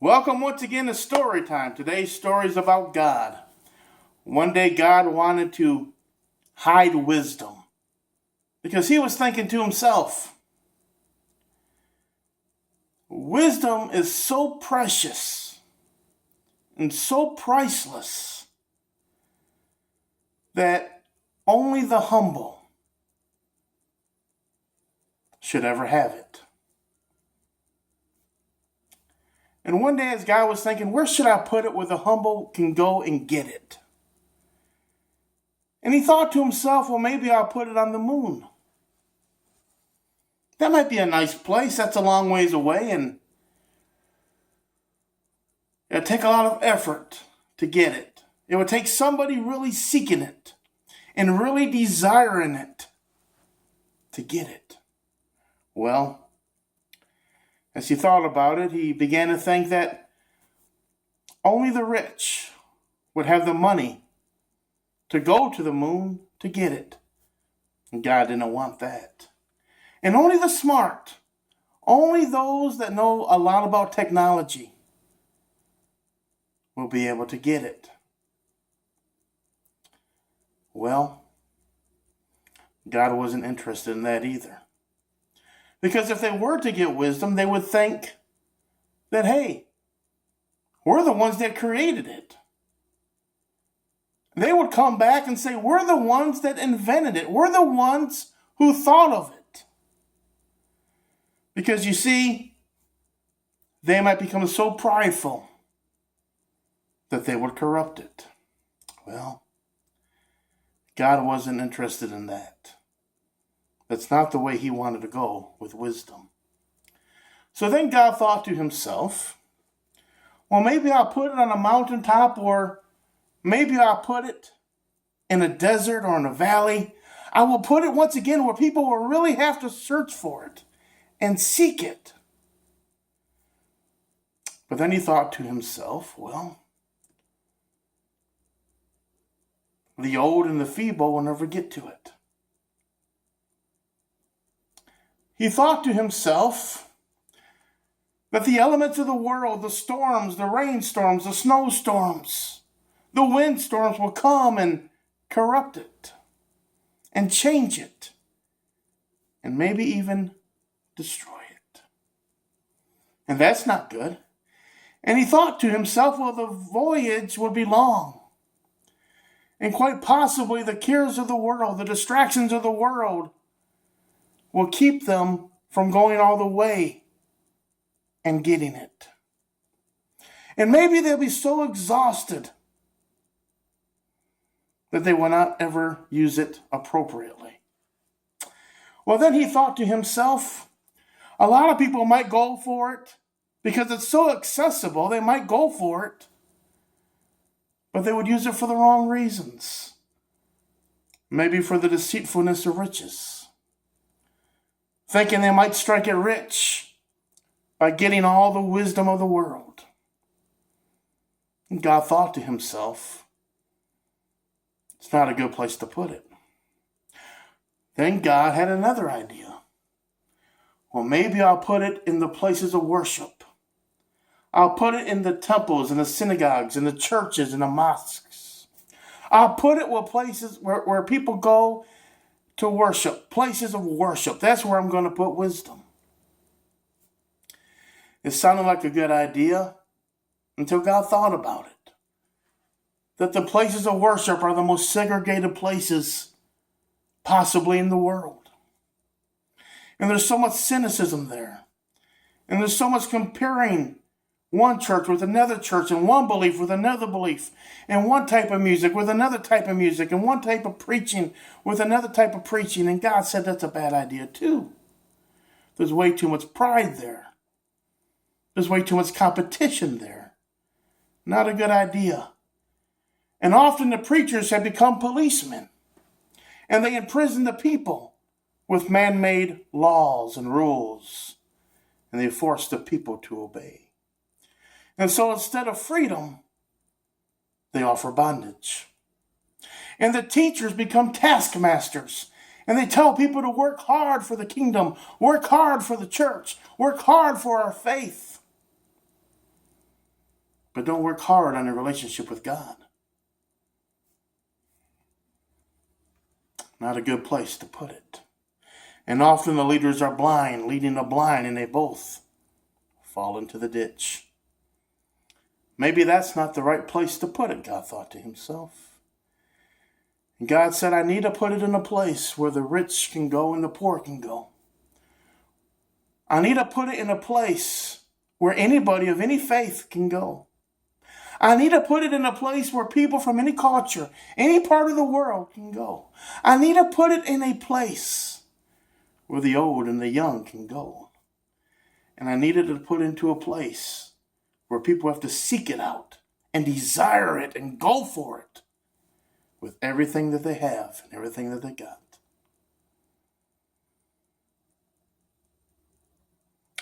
Welcome once again to Story Time. Today's story is about God. One day God wanted to hide wisdom because he was thinking to himself, wisdom is so precious and so priceless that only the humble should ever have it. And one day as God was thinking, where should I put it where the humble can go and get it? And he thought to himself, well, maybe I'll put it on the moon. That might be a nice place. That's a long ways away, and it'd take a lot of effort to get it. It would take somebody really seeking it and really desiring it to get it. Well, as he thought about it, he began to think that only the rich would have the money to go to the moon to get it. And God didn't want that. And only the smart, only those that know a lot about technology will be able to get it. Well, God wasn't interested in that either. Because if they were to get wisdom, they would think that, hey, we're the ones that created it. They would come back and say, we're the ones that invented it. We're the ones who thought of it. Because you see, they might become so prideful that they would corrupt it. Well, God wasn't interested in that. That's not the way he wanted to go with wisdom. So then God thought to himself, well, maybe I'll put it on a mountaintop, or maybe I'll put it in a desert or in a valley. I will put it once again where people will really have to search for it and seek it. But then he thought to himself, well, the old and the feeble will never get to it. He thought to himself that the elements of the world, the storms, the rainstorms, the snowstorms, the windstorms will come and corrupt it and change it and maybe even destroy it. And that's not good. And he thought to himself, well, the voyage will be long. And quite possibly the cares of the world, the distractions of the world, will keep them from going all the way and getting it. And maybe they'll be so exhausted that they will not ever use it appropriately. Well, then he thought to himself, a lot of people might go for it because it's so accessible. They might go for it, but they would use it for the wrong reasons. Maybe for the deceitfulness of riches. Thinking they might strike it rich by getting all the wisdom of the world. And God thought to himself, it's not a good place to put it. Then God had another idea. Well, maybe I'll put it in the places of worship. I'll put it in the temples and the synagogues and the churches and the mosques. I'll put it where places where people go to worship, places of worship. That's where I'm going to put wisdom. It sounded like a good idea until God thought about it. That the places of worship are the most segregated places possibly in the world. And there's so much cynicism there. And there's so much comparing one church with another church, and one belief with another belief, and one type of music with another type of music, and one type of preaching with another type of preaching. And God said that's a bad idea too. There's way too much pride there. There's way too much competition there. Not a good idea. And often the preachers have become policemen, and they imprison the people with man-made laws and rules, and they force the people to obey. And so instead of freedom, they offer bondage. And the teachers become taskmasters. And they tell people to work hard for the kingdom, work hard for the church, work hard for our faith. but don't work hard on your relationship with God. Not a good place to put it. And often the leaders are blind, leading the blind, and they both fall into the ditch. Maybe that's not the right place to put it, God thought to himself. And God said, I need to put it in a place where the rich can go and the poor can go. I need to put it in a place where anybody of any faith can go. I need to put it in a place where people from any culture, any part of the world can go. I need to put it in a place where the old and the young can go. And I needed to put it into a place where people have to seek it out and desire it and go for it with everything that they have and everything that they got.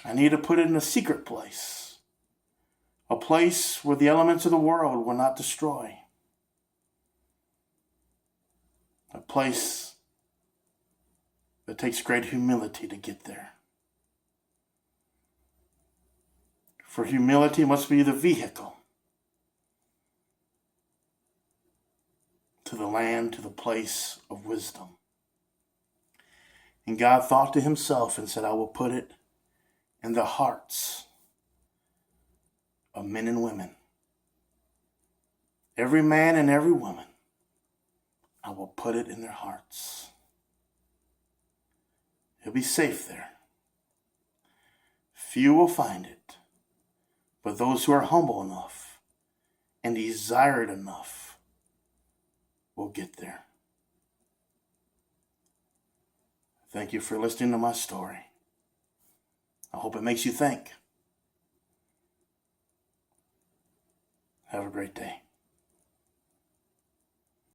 I need to put it in a secret place, a place where the elements of the world will not destroy, a place that takes great humility to get there. For humility must be the vehicle to the land, to the place of wisdom. And God thought to himself and said, I will put it in the hearts of men and women. Every man and every woman, I will put it in their hearts. It'll be safe there. Few will find it, but those who are humble enough and desire it enough will get there. Thank you for listening to my story. I hope it makes you think. Have a great day.